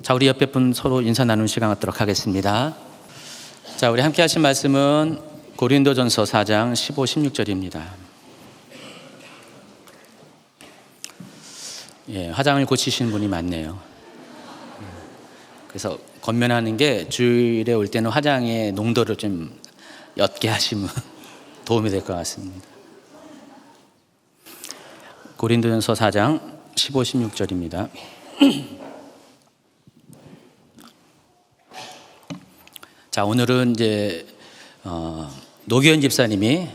자, 우리 옆에 분 서로 인사 나누는 시간 갖도록 하겠습니다. 자, 우리 함께 하신 말씀은 고린도전서 4장 15, 16절입니다. 예, 화장을 고치시는 분이 많네요. 그래서 권면하는 게 주일에 올 때는 화장의 농도를 좀 옅게 하시면 도움이 될 것 같습니다. 고린도전서 4장 15, 16절입니다. 자, 오늘은 이제 노기현 집사님이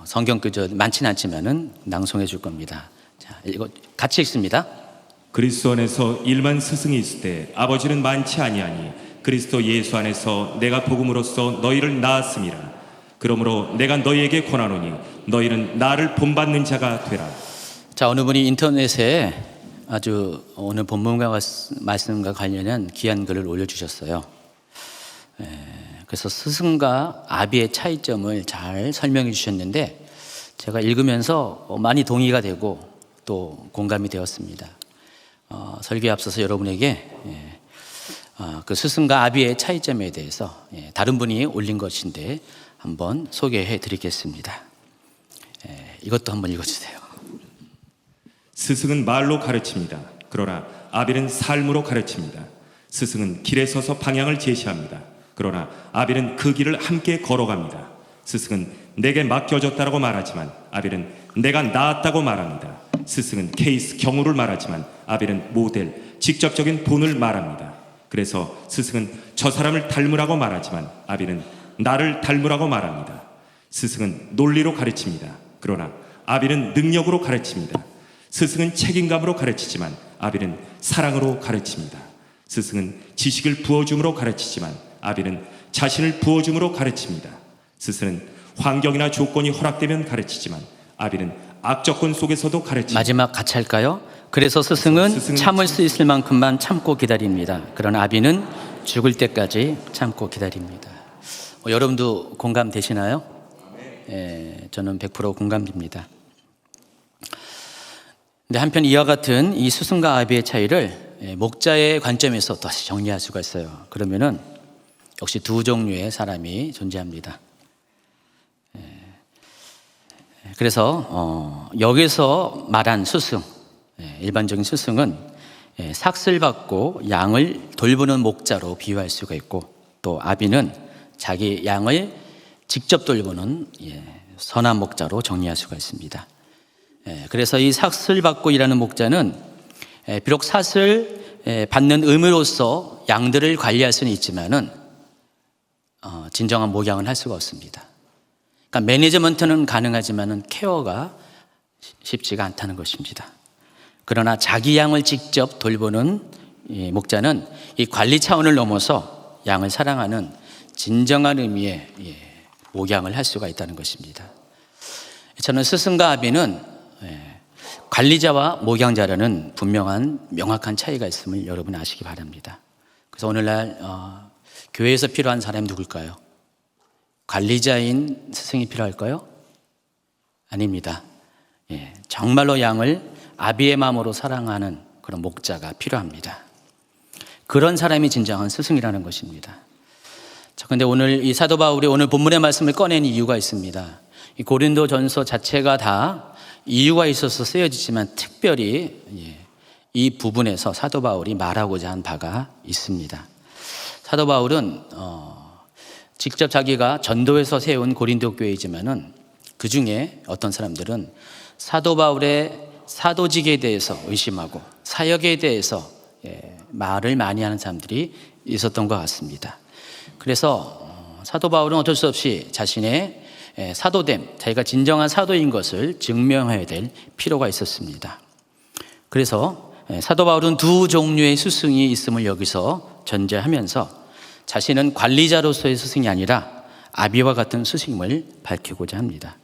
성경 많지는 않지만은 낭송해 줄 겁니다. 자, 이거 같이 읽습니다. 그리스도 안에서 일만 스승이 있을 때 아버지는 많지 아니하니 그리스도 예수 안에서 내가 복음으로써 너희를 낳았음이라. 그러므로 내가 너희에게 권하노니 너희는 나를 본받는 자가 되라. 자, 어느 분이 인터넷에 아주 오늘 본문과 말씀과 관련한 귀한 글을 올려주셨어요. 그래서 스승과 아비의 차이점을 잘 설명해 주셨는데 제가 읽으면서 많이 동의가 되고 또 공감이 되었습니다. 설교에 앞서서 여러분에게 그 스승과 아비의 차이점에 대해서 다른 분이 올린 것인데 한번 소개해 드리겠습니다. 이것도 한번 읽어주세요. 스승은 말로 가르칩니다. 그러나 아비는 삶으로 가르칩니다. 스승은 길에 서서 방향을 제시합니다. 그러나 아벨은 그 길을 함께 걸어갑니다. 스승은 내게 맡겨졌다라고 말하지만 아벨은 내가 낳았다고 말합니다. 스승은 케이스 경우를 말하지만 아벨은 모델, 직접적인 본을 말합니다. 그래서 스승은 저 사람을 닮으라고 말하지만 아벨은 나를 닮으라고 말합니다. 스승은 논리로 가르칩니다. 그러나 아벨은 능력으로 가르칩니다. 스승은 책임감으로 가르치지만 아벨은 사랑으로 가르칩니다. 스승은 지식을 부어줌으로 가르치지만 아벨은 자신을 부어줌으로 가르칩니다. 스승은 환경이나 조건이 허락되면 가르치지만 아벨은 악조건 속에서도 가르칩니다. 마지막 같이 할까요? 그래서 스승은 참을 수 있을 만큼만 참고 기다립니다. 그러나 아비는 죽을 때까지 참고 기다립니다. 여러분도 공감되시나요? 저는 100% 공감됩니다. 근데 한편 이와 같은 이 스승과 아비의 차이를 목자의 관점에서 다시 정리할 수가 있어요. 그러면은 역시 두 종류의 사람이 존재합니다. 그래서 여기서 말한 스승, 일반적인 스승은 삭슬 받고 양을 돌보는 목자로 비유할 수가 있고, 또 아비는 자기 양을 직접 돌보는 선한 목자로 정리할 수가 있습니다. 그래서 이 삭슬 받고 일하는 목자는 비록 삭을 받는 의무로서 양들을 관리할 수는 있지만은 진정한 목양은 할 수가 없습니다. 그러니까 매니지먼트는 가능하지만은 케어가 쉽지가 않다는 것입니다. 그러나 자기 양을 직접 돌보는 목자는 이 관리 차원을 넘어서 양을 사랑하는 진정한 의미의 목양을 할 수가 있다는 것입니다. 저는 스승과 아비는 관리자와 목양자라는 명확한 차이가 있음을 여러분 아시기 바랍니다. 그래서 오늘날 교회에서 필요한 사람이 누굴까요? 관리자인 스승이 필요할까요? 아닙니다. 정말로 양을 아비의 마음으로 사랑하는 그런 목자가 필요합니다. 그런 사람이 진정한 스승이라는 것입니다. 자, 근데 오늘 이 사도 바울이 오늘 본문의 말씀을 꺼낸 이유가 있습니다. 이 고린도전서 자체가 다 이유가 있어서 쓰여지지만 특별히 이 부분에서 사도 바울이 말하고자 한 바가 있습니다. 사도 바울은 직접 자기가 전도해서 세운 고린도 교회이지만은 그 중에 어떤 사람들은 사도 바울의 사도직에 대해서 의심하고 사역에 대해서 말을 많이 하는 사람들이 있었던 것 같습니다. 그래서 사도 바울은 어쩔 수 없이 자신의 사도됨, 자기가 진정한 사도인 것을 증명해야 될 필요가 있었습니다. 그래서 사도 바울은 두 종류의 스승이 있음을 여기서 전제하면서 자신은 관리자로서의 스승이 아니라 아비와 같은 스승임을 밝히고자 합니다.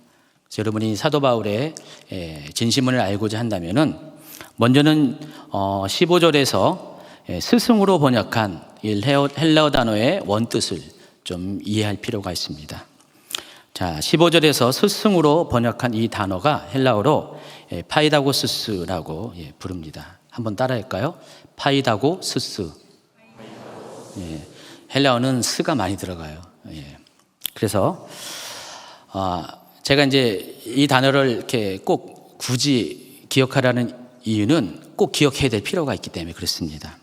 그래서 여러분이 사도 바울의 진심을 알고자 한다면은 먼저는 15절에서 스승으로 번역한 이 헬라어 단어의 원뜻을 좀 이해할 필요가 있습니다. 자, 15절에서 스승으로 번역한 이 단어가 헬라어로 파이다고스라고 부릅니다. 한번 따라할까요? 파이다고 스스. 예, 헬라어는 스가 많이 들어가요. 예. 그래서 제가 이제 이 단어를 이렇게 꼭 굳이 기억하라는 이유는 꼭 기억해야 될 필요가 있기 때문에 그렇습니다.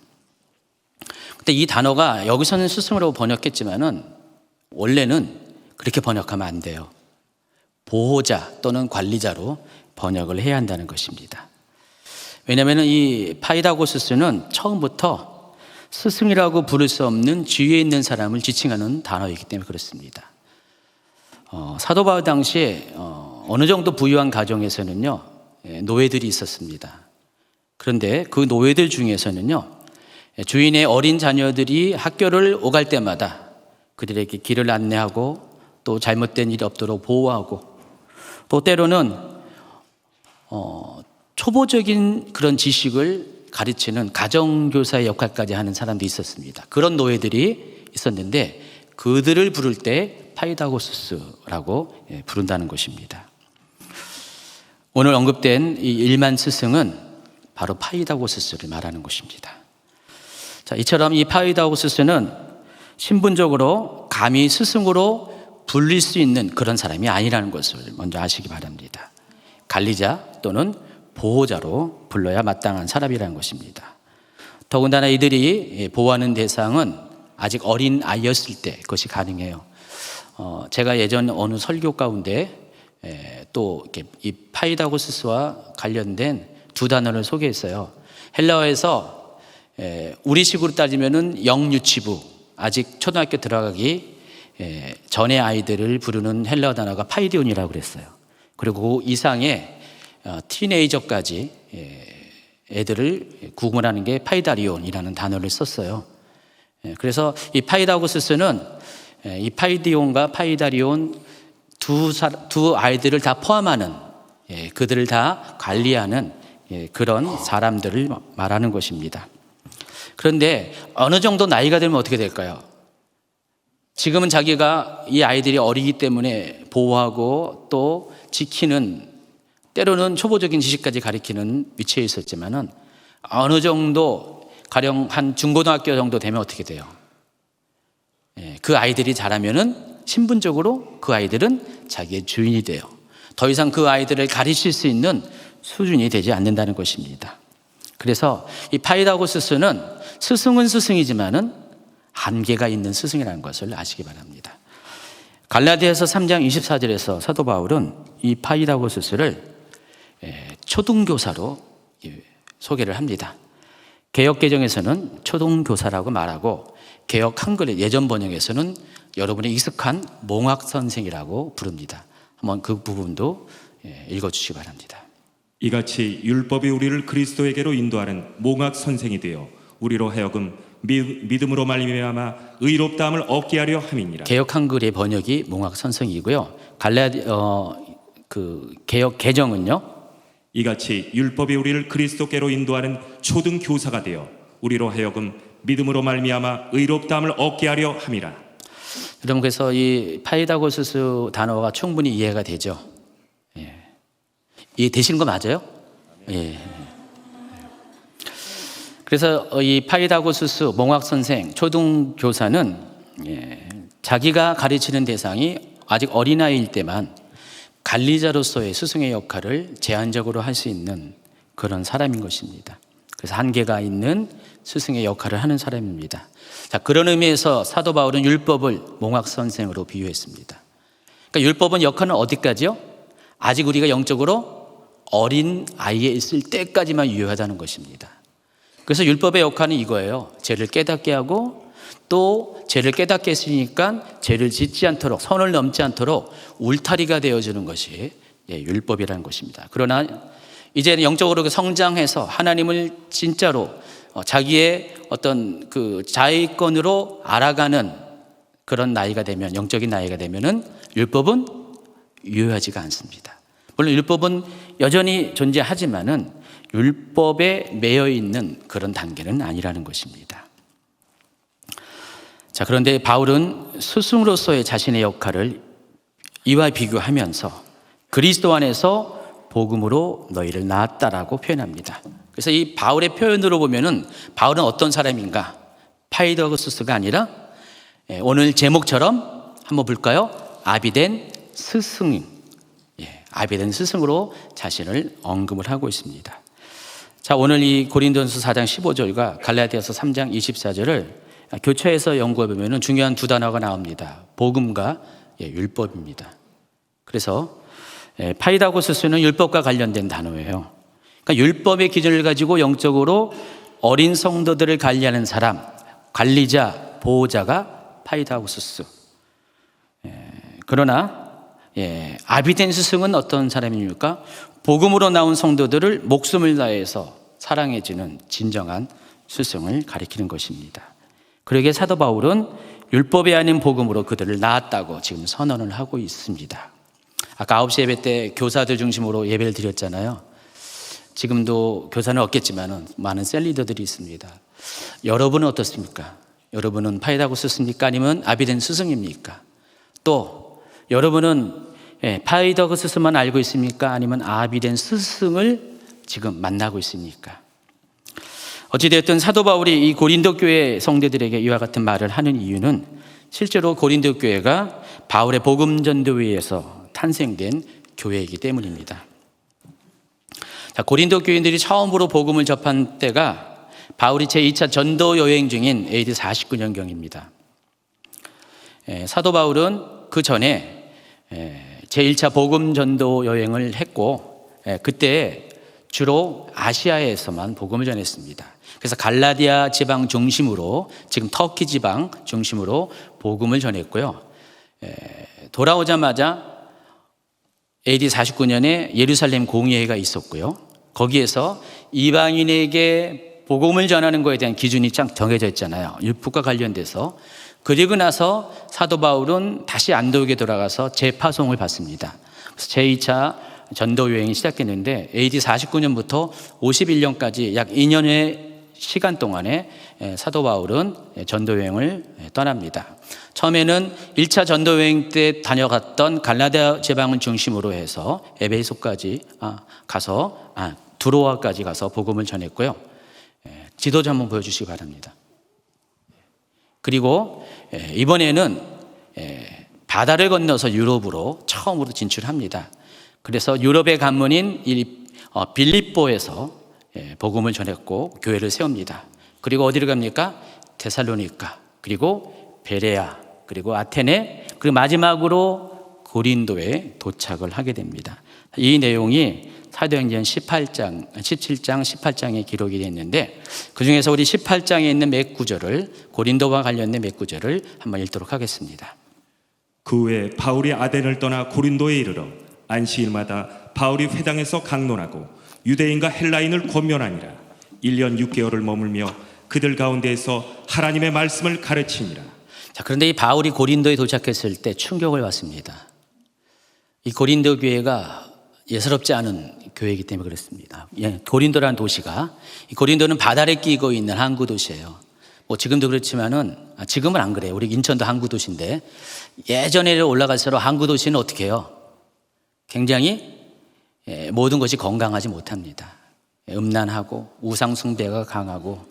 근데 이 단어가 여기서는 스승으로 번역했지만은 원래는 그렇게 번역하면 안 돼요. 보호자 또는 관리자로 번역을 해야 한다는 것입니다. 왜냐하면 이 파이다고스는 처음부터 스승이라고 부를 수 없는 지위에 있는 사람을 지칭하는 단어이기 때문에 그렇습니다. 사도 바울 당시에 어느 정도 부유한 가정에서는요, 노예들이 있었습니다. 그런데 그 노예들 중에서는요, 주인의 어린 자녀들이 학교를 오갈 때마다 그들에게 길을 안내하고 또 잘못된 일이 없도록 보호하고 또 때로는 초보적인 그런 지식을 가르치는 가정교사의 역할까지 하는 사람도 있었습니다. 그런 노예들이 있었는데 그들을 부를 때 파이다고스라고 부른다는 것입니다. 오늘 언급된 이 일만 스승은 바로 파이다고스를 말하는 것입니다. 자, 이처럼 이 파이다고스는 신분적으로 감히 스승으로 불릴 수 있는 그런 사람이 아니라는 것을 먼저 아시기 바랍니다. 관리자 또는 보호자로 불러야 마땅한 사람이라는 것입니다. 더군다나 이들이 보호하는 대상은 아직 어린 아이였을 때 그것이 가능해요. 제가 예전 어느 설교 가운데 또 이렇게 이 파이다고스와 관련된 두 단어를 소개했어요. 헬라어에서 우리식으로 따지면은 영유치부, 아직 초등학교 들어가기 전의 아이들을 부르는 헬라어 단어가 파이디온이라고 그랬어요. 그리고 그 이상의 티네이저까지 애들을 구분하는 게 파이다리온이라는 단어를 썼어요. 그래서 이 파이다고스는 이 파이디온과 파이다리온 두 아이들을 다 포함하는, 그들을 다 관리하는 그런 사람들을 말하는 것입니다. 그런데 어느 정도 나이가 되면 어떻게 될까요? 지금은 자기가 이 아이들이 어리기 때문에 보호하고 또 지키는, 때로는 초보적인 지식까지 가르치는 위치에 있었지만은 어느 정도 가령 한 중고등학교 정도 되면 어떻게 돼요? 그 아이들이 자라면은 신분적으로 그 아이들은 자기의 주인이 돼요. 더 이상 그 아이들을 가르칠 수 있는 수준이 되지 않는다는 것입니다. 그래서 이 파이다고스는 스승은 스승이지만은 한계가 있는 스승이라는 것을 아시기 바랍니다. 갈라디아서 3장 24절에서 사도 바울은 이 파이다고스를 초등교사로 소개를 합니다. 개역 개정에서는 초등교사라고 말하고 개역 한글의 예전 번역에서는 여러분이 익숙한 몽학 선생이라고 부릅니다. 한번 그 부분도 읽어주시기 바랍니다. 이같이 율법이 우리를 그리스도에게로 인도하는 몽학 선생이 되어 우리로 하여금 믿음으로 말미암아 의롭다함을 얻게 하려 함이니라. 개역 한글의 번역이 몽학 선생이고요. 개역 개정은요. 이같이 율법이 우리를 그리스도께로 인도하는 초등 교사가 되어 우리로 하여금 믿음으로 말미암아 의롭다함을 얻게 하려 함이라. 여러분, 그래서 이 파이다고스 단어가 충분히 이해가 되죠. 이해되시는 거 맞아요? 예. 그래서 이 파이다고스 몽학 선생, 초등 교사는 자기가 가르치는 대상이 아직 어린아이일 때만 관리자로서의 스승의 역할을 제한적으로 할 수 있는 그런 사람인 것입니다. 그래서 한계가 있는 스승의 역할을 하는 사람입니다. 자, 그런 의미에서 사도 바울은 율법을 몽학 선생으로 비유했습니다. 그러니까 율법은 역할은 어디까지요? 아직 우리가 영적으로 어린 아이에 있을 때까지만 유효하다는 것입니다. 그래서 율법의 역할은 이거예요. 죄를 깨닫게 하고 또 죄를 깨닫게 했으니까 죄를 짓지 않도록, 선을 넘지 않도록 울타리가 되어주는 것이 율법이라는 것입니다. 그러나 이제 영적으로 성장해서 하나님을 진짜로 자기의 어떤 그 자의권으로 알아가는 그런 나이가 되면, 영적인 나이가 되면은 율법은 유효하지가 않습니다. 물론 율법은 여전히 존재하지만은 율법에 매여 있는 그런 단계는 아니라는 것입니다. 자, 그런데 바울은 스승으로서의 자신의 역할을 이와 비교하면서 그리스도 안에서 복음으로 너희를 낳았다라고 표현합니다. 그래서 이 바울의 표현으로 보면은 바울은 어떤 사람인가? 파이더거스가 아니라 오늘 제목처럼 한번 볼까요? 아비된 스승, 아비된 스승으로 자신을 언급을 하고 있습니다. 자, 오늘 이 고린도전서 4장 15절과 갈라디아서 3장 24절을 교차해서 연구해 보면 중요한 두 단어가 나옵니다. 복음과 율법입니다. 그래서 파이다고스는 율법과 관련된 단어예요. 그러니까 율법의 기준을 가지고 영적으로 어린 성도들을 관리하는 사람, 관리자, 보호자가 파이다고스. 그러나 아비된 스승은 어떤 사람입니까? 복음으로 나온 성도들을 목숨을 다해서 사랑해주는 진정한 스승을 가리키는 것입니다. 그러기에 사도 바울은 율법이 아닌 복음으로 그들을 낳았다고 지금 선언을 하고 있습니다. 아까 9시 예배 때 교사들 중심으로 예배를 드렸잖아요. 지금도 교사는 없겠지만 많은 셀리더들이 있습니다. 여러분은 어떻습니까? 여러분은 파이다고스 씁니까? 아니면 아비된 스승입니까? 또 여러분은 파이다고스만 알고 있습니까? 아니면 아비된 스승을 지금 만나고 있습니까? 어찌되었든 사도 바울이 이 고린도 교회 성도들에게 이와 같은 말을 하는 이유는 실제로 고린도 교회가 바울의 복음 전도회에서 탄생된 교회이기 때문입니다. 자, 고린도 교인들이 처음으로 복음을 접한 때가 바울이 제2차 전도 여행 중인 AD 49년경입니다. 사도 바울은 그 전에 제1차 복음 전도 여행을 했고 그때 주로 아시아에서만 복음을 전했습니다. 그래서 갈라디아 지방 중심으로 지금 터키 지방 중심으로 복음을 전했고요. 돌아오자마자 AD 49년에 예루살렘 공의회가 있었고요. 거기에서 이방인에게 복음을 전하는 것에 대한 기준이 쫙 정해져 있잖아요. 율법과 관련돼서. 그리고 나서 사도 바울은 다시 안디옥에 돌아가서 재파송을 받습니다. 그래서 제2차 전도 여행이 시작됐는데 AD 49년부터 51년까지 약 2년의 시간 동안에 사도 바울은 전도 여행을 떠납니다. 처음에는 1차 전도 여행 때 다녀갔던 갈라디아 지방을 중심으로 해서 에베소까지 가서 두로아까지 가서 복음을 전했고요. 지도 좀 한번 보여주시기 바랍니다. 그리고 이번에는 바다를 건너서 유럽으로 처음으로 진출합니다. 그래서 유럽의 관문인 빌립보에서 복음을 전했고 교회를 세웁니다. 그리고 어디를 갑니까? 데살로니가, 그리고 베레아, 그리고 아테네, 그리고 마지막으로 고린도에 도착을 하게 됩니다. 이 내용이 사도행전 17장, 18장에 기록이 되어 있는데 그중에서 우리 18장에 있는 몇 구절을 고린도와 관련된 몇 구절을 한번 읽도록 하겠습니다. 그 후에 바울이 아덴을 떠나 고린도에 이르러 안식일마다 바울이 회당에서 강론하고 유대인과 헬라인을 권면하니라. 1년 6개월을 머물며 그들 가운데에서 하나님의 말씀을 가르치니라. 자, 그런데 이 바울이 고린도에 도착했을 때 충격을 받습니다. 이 고린도 교회가 예사롭지 않은 교회이기 때문에 그렇습니다. 고린도라는 도시가, 이 고린도는 바다를 끼고 있는 항구 도시예요. 뭐 지금도 그렇지만은 지금은 안 그래요. 우리 인천도 항구 도시인데 예전에 올라갈수록 항구 도시는 어떻게 해요? 굉장히 모든 것이 건강하지 못합니다. 음란하고 우상 숭배가 강하고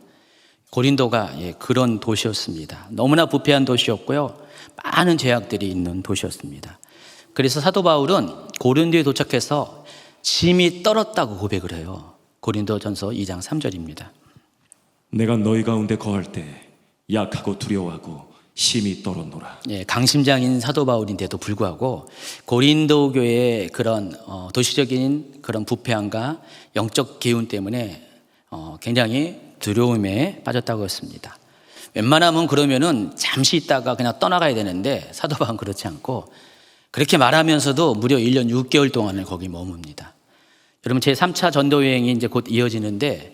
고린도가 그런 도시였습니다. 너무나 부패한 도시였고요. 많은 죄악들이 있는 도시였습니다. 그래서 사도 바울은 고린도에 도착해서 심히 떨었다고 고백을 해요. 고린도전서 2장 3절입니다. 내가 너희 가운데 거할 때 약하고 두려워하고 심히 떨었노라. 강심장인 사도 바울인데도 불구하고 고린도 교회의 그런 도시적인 그런 부패함과 영적 기운 때문에 굉장히 두려움에 빠졌다고 했습니다. 웬만하면 그러면은 잠시 있다가 그냥 떠나가야 되는데 사도 바울은 그렇지 않고 그렇게 말하면서도 무려 1년 6개월 동안을 거기 머뭅니다. 여러분 제3차 전도 여행이 이제 곧 이어지는데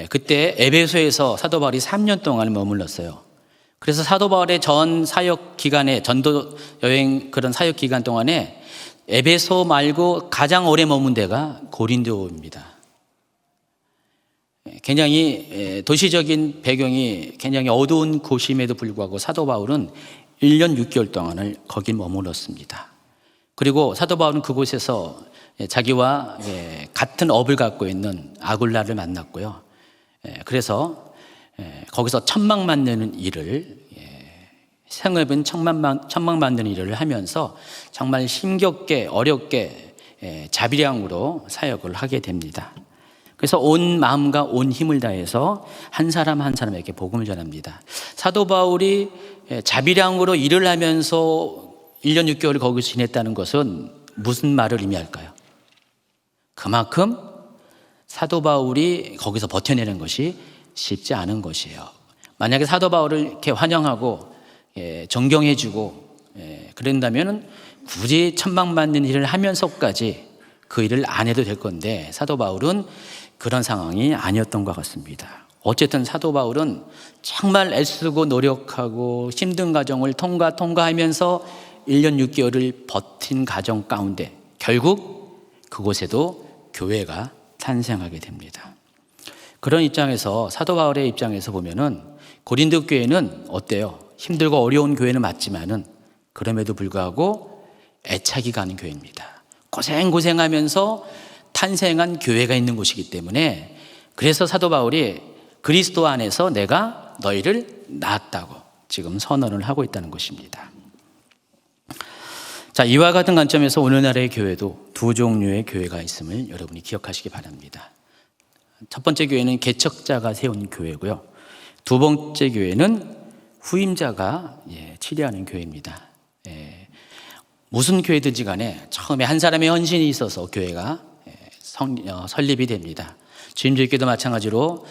그때 에베소에서 사도 바울이 3년 동안 머물렀어요. 그래서 사도 바울의 전 사역 기간에 전도 여행 그런 사역 기간 동안에 에베소 말고 가장 오래 머문 데가 고린도입니다. 굉장히 도시적인 배경이 굉장히 어두운 곳임에도 불구하고 사도 바울은 1년 6개월 동안을 거기 머물렀습니다. 그리고 사도 바울은 그곳에서 자기와 같은 업을 갖고 있는 아굴라를 만났고요. 그래서 거기서 천막 만드는 일을, 생업은 천막 만드는 일을 하면서 정말 힘겹게 어렵게 자비량으로 사역을 하게 됩니다. 그래서 온 마음과 온 힘을 다해서 한 사람 한 사람에게 복음을 전합니다. 사도 바울이 자비량으로 일을 하면서 1년 6개월을 거기서 지냈다는 것은 무슨 말을 의미할까요? 그만큼 사도 바울이 거기서 버텨내는 것이 쉽지 않은 것이에요. 만약에 사도 바울을 이렇게 환영하고 존경해주고 그런다면 굳이 천막 만드는 일을 하면서까지 그 일을 안 해도 될 건데, 사도 바울은 그런 상황이 아니었던 것 같습니다. 어쨌든 사도 바울은 정말 애쓰고 노력하고 힘든 과정을 통과하면서 1년 6개월을 버틴 과정 가운데 결국 그곳에도 교회가 탄생하게 됩니다. 그런 입장에서, 사도 바울의 입장에서 보면은 고린도 교회는 어때요? 힘들고 어려운 교회는 맞지만은 그럼에도 불구하고 애착이 가는 교회입니다. 고생하면서 탄생한 교회가 있는 곳이기 때문에, 그래서 사도 바울이 그리스도 안에서 내가 너희를 낳았다고 지금 선언을 하고 있다는 것입니다. 자, 이와 같은 관점에서 오늘날의 교회도 두 종류의 교회가 있음을 여러분이 기억하시기 바랍니다. 첫 번째 교회는 개척자가 세운 교회고요. 두 번째 교회는 후임자가 치리하는 교회입니다. 무슨 교회든지 간에 처음에 한 사람의 헌신이 있어서 교회가 설립이 됩니다. 주임절기도 마찬가지로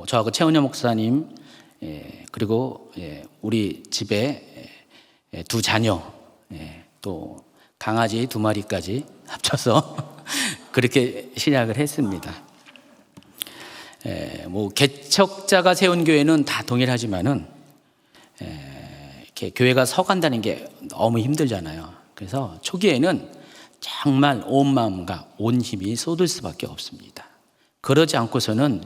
저하고 최은영 목사님, 그리고 우리 집에 두 자녀, 또 강아지 2마리까지 합쳐서 그렇게 시작을 했습니다. 개척자가 세운 교회는 다 동일하지만은 이렇게 교회가 서간다는 게 너무 힘들잖아요. 그래서 초기에는 정말 온 마음과 온 힘이 쏟을 수밖에 없습니다. 그러지 않고서는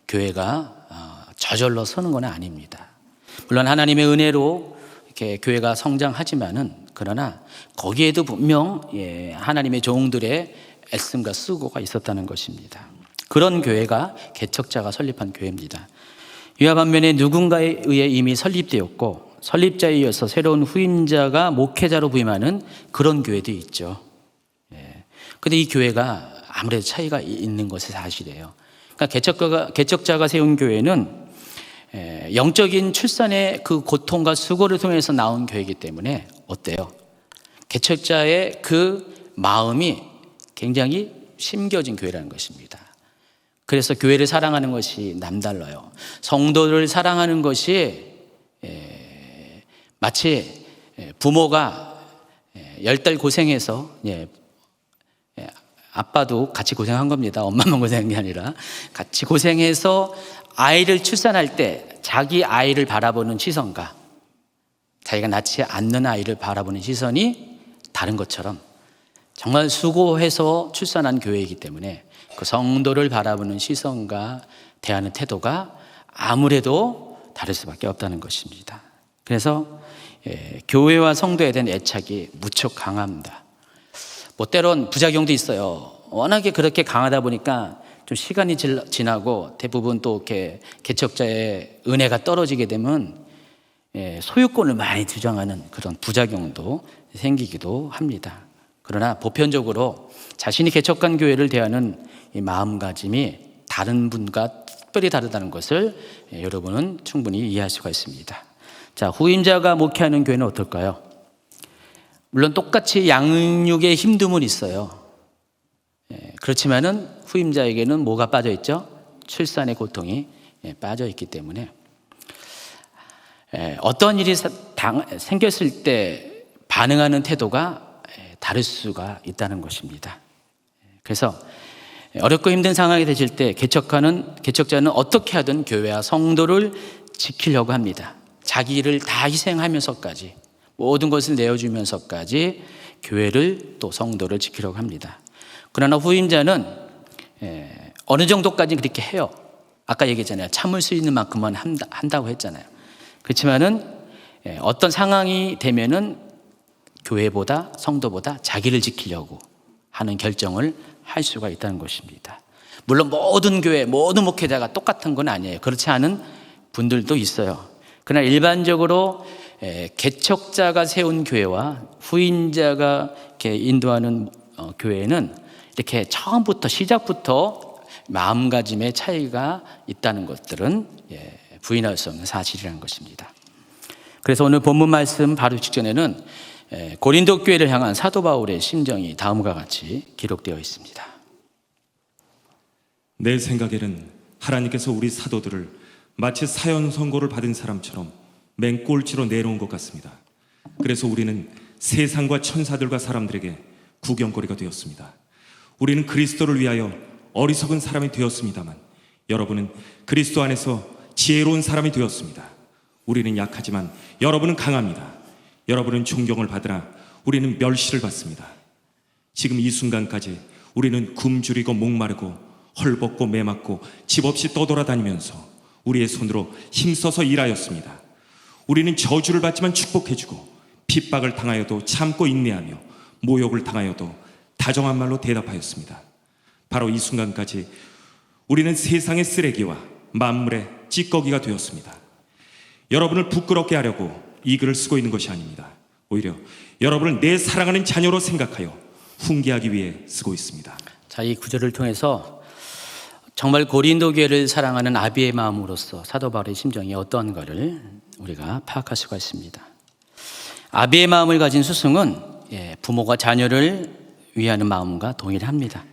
교회가 저절로 서는 건 아닙니다. 물론 하나님의 은혜로 이렇게 교회가 성장하지만은, 그러나 거기에도 분명 하나님의 종들의 애씀과 수고가 있었다는 것입니다. 그런 교회가 개척자가 설립한 교회입니다. 이와 반면에 누군가에 의해 이미 설립되었고 설립자에 이어서 새로운 후임자가 목회자로 부임하는 그런 교회도 있죠. 그런데 이 교회가 아무래도 차이가 있는 것이 사실이에요. 그러니까 개척자가 세운 교회는 영적인 출산의 그 고통과 수고를 통해서 나온 교회이기 때문에 어때요? 개척자의 그 마음이 굉장히 심겨진 교회라는 것입니다. 그래서 교회를 사랑하는 것이 남달라요. 성도를 사랑하는 것이 마치 부모가 10달 고생해서, 아빠도 같이 고생한 겁니다. 엄마만 고생한 게 아니라 같이 고생해서 아이를 출산할 때 자기 아이를 바라보는 시선과 자기가 낳지 않는 아이를 바라보는 시선이 다른 것처럼, 정말 수고해서 출산한 교회이기 때문에 그 성도를 바라보는 시선과 대하는 태도가 아무래도 다를 수밖에 없다는 것입니다. 그래서 교회와 성도에 대한 애착이 무척 강합니다. 때론 부작용도 있어요. 워낙에 그렇게 강하다 보니까 좀 시간이 지나고 대부분 또 이렇게 개척자의 은혜가 떨어지게 되면 소유권을 많이 주장하는 그런 부작용도 생기기도 합니다. 그러나 보편적으로 자신이 개척한 교회를 대하는 이 마음가짐이 다른 분과 특별히 다르다는 것을 여러분은 충분히 이해할 수가 있습니다. 자, 후임자가 목회하는 교회는 어떨까요? 물론 똑같이 양육에 힘듦은 있어요. 그렇지만은 후임자에게는 뭐가 빠져 있죠? 출산의 고통이 빠져 있기 때문에 어떤 일이 생겼을 때 반응하는 태도가 다를 수가 있다는 것입니다. 그래서 어렵고 힘든 상황이 되실 때 개척자는 어떻게 하든 교회와 성도를 지키려고 합니다. 자기 일을 다 희생하면서까지, 모든 것을 내어주면서까지 교회를 또 성도를 지키려고 합니다. 그러나 후임자는 어느 정도까지 그렇게 해요. 아까 얘기했잖아요. 참을 수 있는 만큼만 한다고 했잖아요. 그렇지만은 어떤 상황이 되면은 교회보다 성도보다 자기를 지키려고 하는 결정을 할 수가 있다는 것입니다. 물론 모든 교회, 모든 목회자가 똑같은 건 아니에요. 그렇지 않은 분들도 있어요. 그러나 일반적으로 개척자가 세운 교회와 후임자가 이렇게 인도하는 교회는 이렇게 처음부터 시작부터 마음가짐의 차이가 있다는 것들은 부인할 수 없는 사실이라는 것입니다. 그래서 오늘 본문 말씀 바로 직전에는 고린도 교회를 향한 사도 바울의 심정이 다음과 같이 기록되어 있습니다. 내 생각에는 하나님께서 우리 사도들을 마치 사형 선고를 받은 사람처럼 맹꼴찌로 내놓은 것 같습니다. 그래서 우리는 세상과 천사들과 사람들에게 구경거리가 되었습니다. 우리는 그리스도를 위하여 어리석은 사람이 되었습니다만 여러분은 그리스도 안에서 지혜로운 사람이 되었습니다. 우리는 약하지만 여러분은 강합니다. 여러분은 존경을 받으나 우리는 멸시를 받습니다. 지금 이 순간까지 우리는 굶주리고 목마르고 헐벗고 매맞고 집 없이 떠돌아다니면서 우리의 손으로 힘써서 일하였습니다. 우리는 저주를 받지만 축복해주고 핍박을 당하여도 참고 인내하며 모욕을 당하여도 다정한 말로 대답하였습니다. 바로 이 순간까지 우리는 세상의 쓰레기와 만물의 찌꺼기가 되었습니다. 여러분을 부끄럽게 하려고 이 글을 쓰고 있는 것이 아닙니다. 오히려 여러분을 내 사랑하는 자녀로 생각하여 훈계하기 위해 쓰고 있습니다. 자, 이 구절을 통해서 정말 고린도 교회를 사랑하는 아비의 마음으로서 사도 바울의 심정이 어떠한가를 우리가 파악할 수가 있습니다. 아비의 마음을 가진 스승은 부모가 자녀를 위하는 마음과 동일합니다.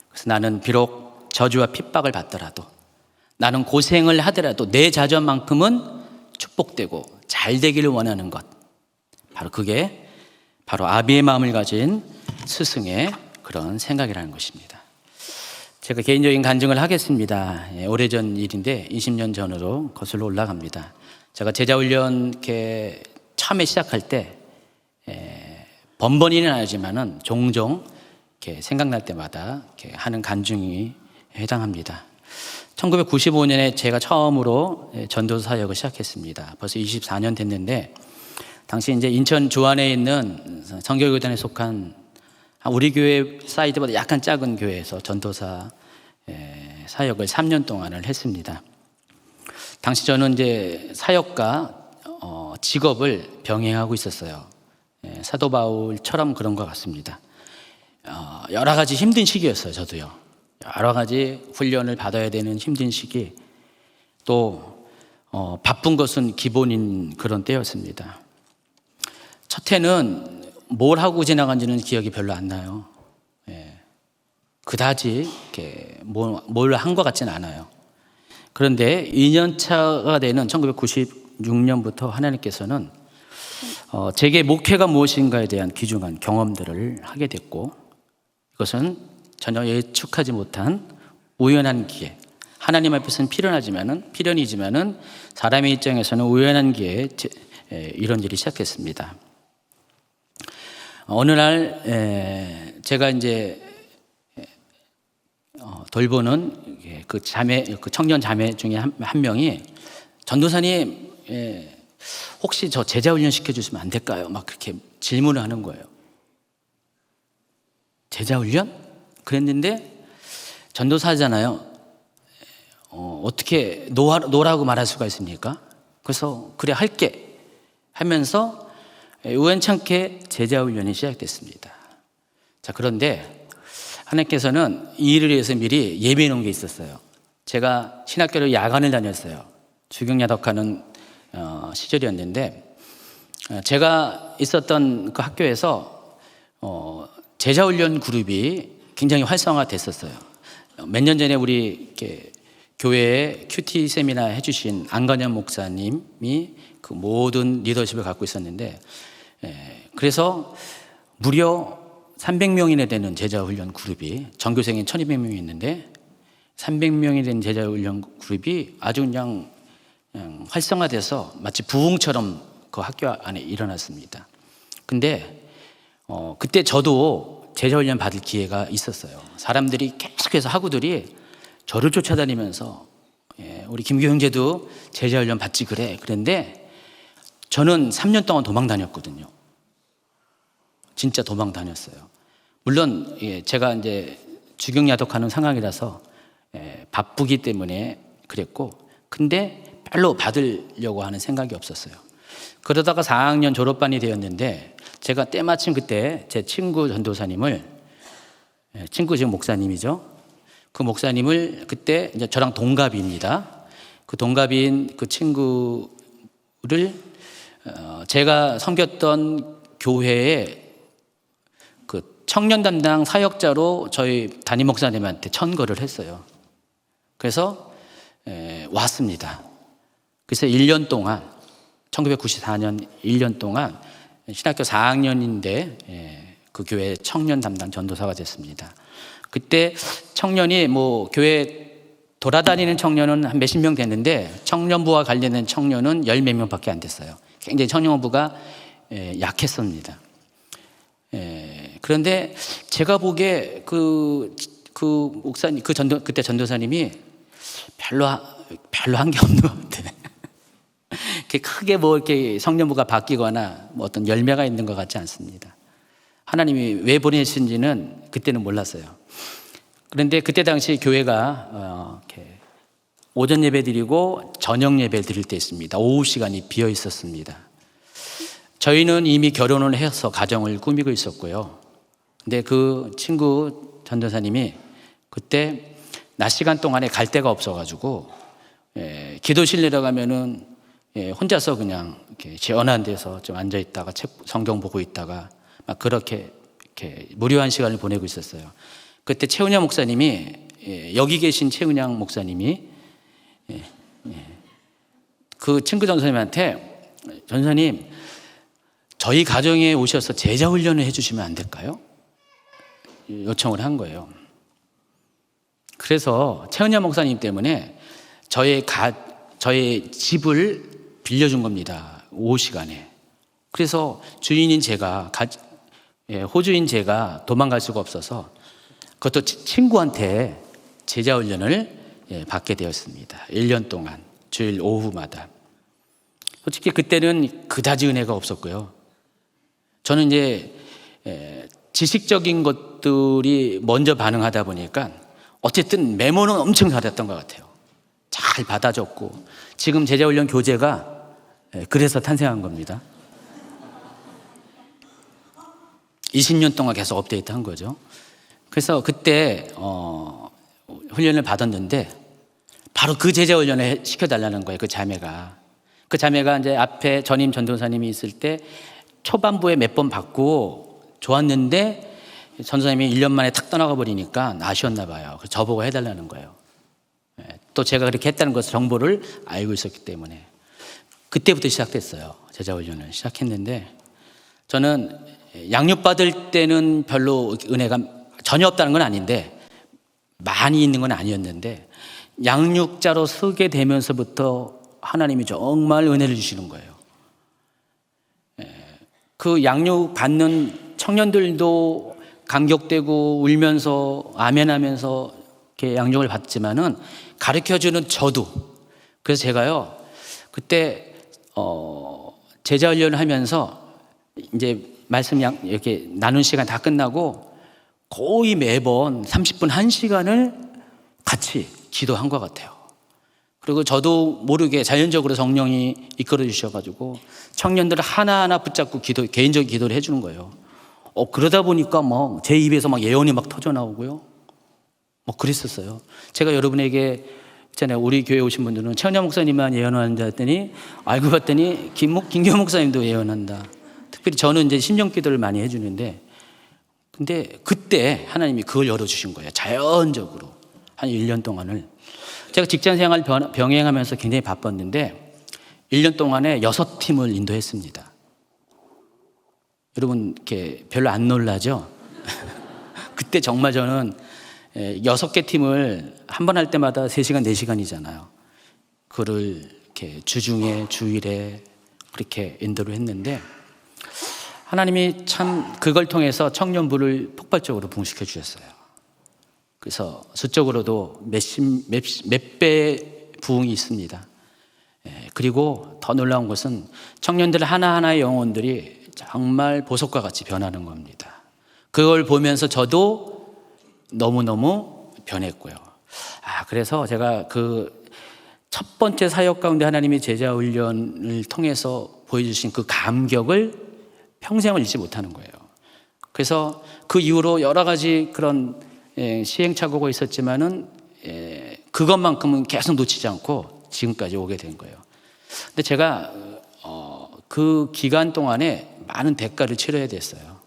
그래서 나는 비록 저주와 핍박을 받더라도, 나는 고생을 하더라도 내 자녀만큼은 축복되고 잘 되기를 원하는 것, 바로 그게 바로 아비의 마음을 가진 스승의 그런 생각이라는 것입니다. 제가 개인적인 간증을 하겠습니다. 오래전 일인데 20년 전으로 거슬러 올라갑니다. 제가 제자훈련 이렇게 처음에 시작할 때 번번이는 아니지만은 종종 이렇게 생각날 때마다 이렇게 하는 간증이 해당합니다. 1995년에 제가 처음으로 전도 사역을 시작했습니다. 벌써 24년 됐는데 당시 이제 인천 주안에 있는 성결교단에 속한 우리 교회 사이즈보다 약간 작은 교회에서 전도사 사역을 3년 동안을 했습니다. 당시 저는 이제 사역과 직업을 병행하고 있었어요. 사도 바울처럼 그런 것 같습니다. 여러 가지 힘든 시기였어요. 저도요. 여러 가지 훈련을 받아야 되는 힘든 시기, 또 바쁜 것은 기본인 그런 때였습니다. 첫 해는 뭘 하고 지나간지는 기억이 별로 안 나요. 그다지 이렇게 뭘 한 것 같지는 않아요. 그런데 2년 차가 되는 1996년부터 하나님께서는 제게 목회가 무엇인가에 대한 귀중한 경험들을 하게 됐고, 이것은 전혀 예측하지 못한 우연한 기회, 하나님 앞에서는 필연이지만은 사람의 입장에서는 우연한 기회에 이런 일이 시작했습니다. 어느 날 제가 이제 돌보는 그 청년 자매 중에 한 명이 전도사님 혹시 저 제자 훈련 시켜주시면 안 될까요? 막 그렇게 질문을 하는 거예요. 제자 훈련? 그랬는데 전도사잖아요. 어떻게 노라고 말할 수가 있습니까? 그래서 그래 할게 하면서 우연찮게 제자 훈련이 시작됐습니다. 자, 그런데 하나님께서는 이 일을 위해서 미리 예비해 놓은 게 있었어요. 제가 신학교를 야간을 다녔어요. 주경야독하는 시절이었는데 제가 있었던 그 학교에서 제자훈련 그룹이 굉장히 활성화됐었어요. 몇 년 전에 우리 이렇게 교회에 큐티 세미나 해주신 안건현 목사님이 그 모든 리더십을 갖고 있었는데, 그래서 무려 300명이나 되는 제자훈련 그룹이, 전교생이 1200명이 있는데 300명이 된 제자훈련 그룹이 아주 그냥 활성화돼서 마치 부흥처럼 그 학교 안에 일어났습니다. 근데 그때 저도 제자훈련 받을 기회가 있었어요. 사람들이 계속해서 학우들이 저를 쫓아다니면서 우리 김규 형제도 제자훈련 받지 그래. 그런데 저는 3년 동안 도망 다녔거든요. 진짜 도망 다녔어요. 물론 제가 이제 주경야독하는 상황이라서 바쁘기 때문에 그랬고, 근데 별로 받으려고 하는 생각이 없었어요. 그러다가 4학년 졸업반이 되었는데 제가 때마침 그때 제 친구 전도사님을, 친구 지금 목사님이죠. 그 목사님을 그때 이제 저랑 동갑입니다. 그 동갑인 그 친구를 제가 섬겼던 교회에 그 청년 담당 사역자로 저희 담임 목사님한테 천거를 했어요. 그래서 왔습니다. 그래서 1년 동안 1994년 1년 동안 신학교 4학년인데 그 교회 청년 담당 전도사가 됐습니다. 그때 청년이 뭐 교회 돌아다니는 청년은 한 몇십 명 됐는데 청년부와 관련된 청년은 10몇 명밖에 안 됐어요. 굉장히 청년부가 약했습니다. 그런데 제가 보기에 그 목사님, 그때 전도사님이 별로 한 게 없는 것 같아요. 크게 뭐 이렇게 성년부가 바뀌거나 뭐 어떤 열매가 있는 것 같지 않습니다. 하나님이 왜 보내신지는 그때는 몰랐어요. 그런데 그때 당시 교회가 이렇게 오전 예배 드리고 저녁 예배 드릴 때 있습니다. 오후 시간이 비어 있었습니다. 저희는 이미 결혼을 해서 가정을 꾸미고 있었고요. 근데 그 친구 전도사님이 그때 낮 시간 동안에 갈 데가 없어가지고 기도실 내려가면은 혼자서 그냥 이렇게 시원한 데서 좀 앉아 있다가 성경 보고 있다가 막 그렇게 이렇게 무료한 시간을 보내고 있었어요. 그때 최은영 목사님이 여기 계신 최은영 목사님이 그 친구 전도사님한테 전도사님 저희 가정에 오셔서 제자 훈련을 해주시면 안 될까요? 요청을 한 거예요. 그래서 최은영 목사님 때문에 저의 집을 빌려준 겁니다. 오후 시간에. 그래서 주인인 제가 호주인 제가 도망갈 수가 없어서 그것도 친구한테 제자 훈련을 받게 되었습니다. 1년 동안 주일 오후마다. 솔직히 그때는 그다지 은혜가 없었고요. 저는 이제 지식적인 것들이 먼저 반응하다 보니까 어쨌든 메모는 엄청 잘했던 것 같아요. 잘 받아줬고 지금 제자훈련 교재가 그래서 탄생한 겁니다. 20년 동안 계속 업데이트한 거죠. 그래서 그때 훈련을 받았는데 바로 그 제자훈련을 시켜달라는 거예요. 그 자매가 이제 앞에 전임 전도사님이 있을 때 초반부에 몇 번 받고 좋았는데 전도사님이 1년 만에 탁 떠나가 버리니까 아쉬웠나 봐요. 그래서 저보고 해달라는 거예요. 또 제가 그렇게 했다는 것을 정보를 알고 있었기 때문에 그때부터 시작됐어요. 제자훈련을 시작했는데 저는 양육받을 때는 별로 은혜가 전혀 없다는 건 아닌데 많이 있는 건 아니었는데 양육자로 서게 되면서부터 하나님이 정말 은혜를 주시는 거예요. 그 양육 받는 청년들도 감격되고 울면서 아멘하면서 이렇게 양육을 받지만은 가르쳐주는 저도. 그래서 제가요 그때 제자 훈련을 하면서 이제 말씀 이렇게 나눈 시간 다 끝나고 거의 매번 30분 1시간을 같이 기도한 것 같아요. 그리고 저도 모르게 자연적으로 성령이 이끌어 주셔가지고 청년들을 하나하나 붙잡고 개인적인 기도를 해주는 거예요. 그러다 보니까 막 제 입에서 막 예언이 막 터져 나오고요. 그랬었어요. 제가 여러분에게 있잖아요. 우리 교회 오신 분들은 최은영 목사님만 예언한다 했더니 알고 봤더니 김기호 목사님도 예언한다. 특별히 저는 이제 심령 기도를 많이 해주는데 근데 그때 하나님이 그걸 열어주신 거예요. 자연적으로. 한 1년 동안을. 제가 직장 생활 병행하면서 굉장히 바빴는데 1년 동안에 6팀을 인도했습니다. 여러분 이렇게 별로 안 놀라죠? 그때 정말 저는 6개 팀을 한 번 할 때마다 3시간, 4시간이잖아요. 그를 이렇게 주중에, 주일에 그렇게 인도를 했는데 하나님이 참 그걸 통해서 청년부를 폭발적으로 부흥시켜 주셨어요. 그래서 수적으로도 몇 배 부흥이 있습니다. 그리고 더 놀라운 것은 청년들 하나하나의 영혼들이 정말 보석과 같이 변하는 겁니다. 그걸 보면서 저도 너무너무 변했고요. 그래서 제가 그 첫 번째 사역 가운데 하나님이 제자 훈련을 통해서 보여주신 그 감격을 평생을 잊지 못하는 거예요. 그래서 그 이후로 여러 가지 그런 시행착오가 있었지만은 그것만큼은 계속 놓치지 않고 지금까지 오게 된 거예요. 근데 제가 그 기간 동안에 많은 대가를 치러야 됐어요.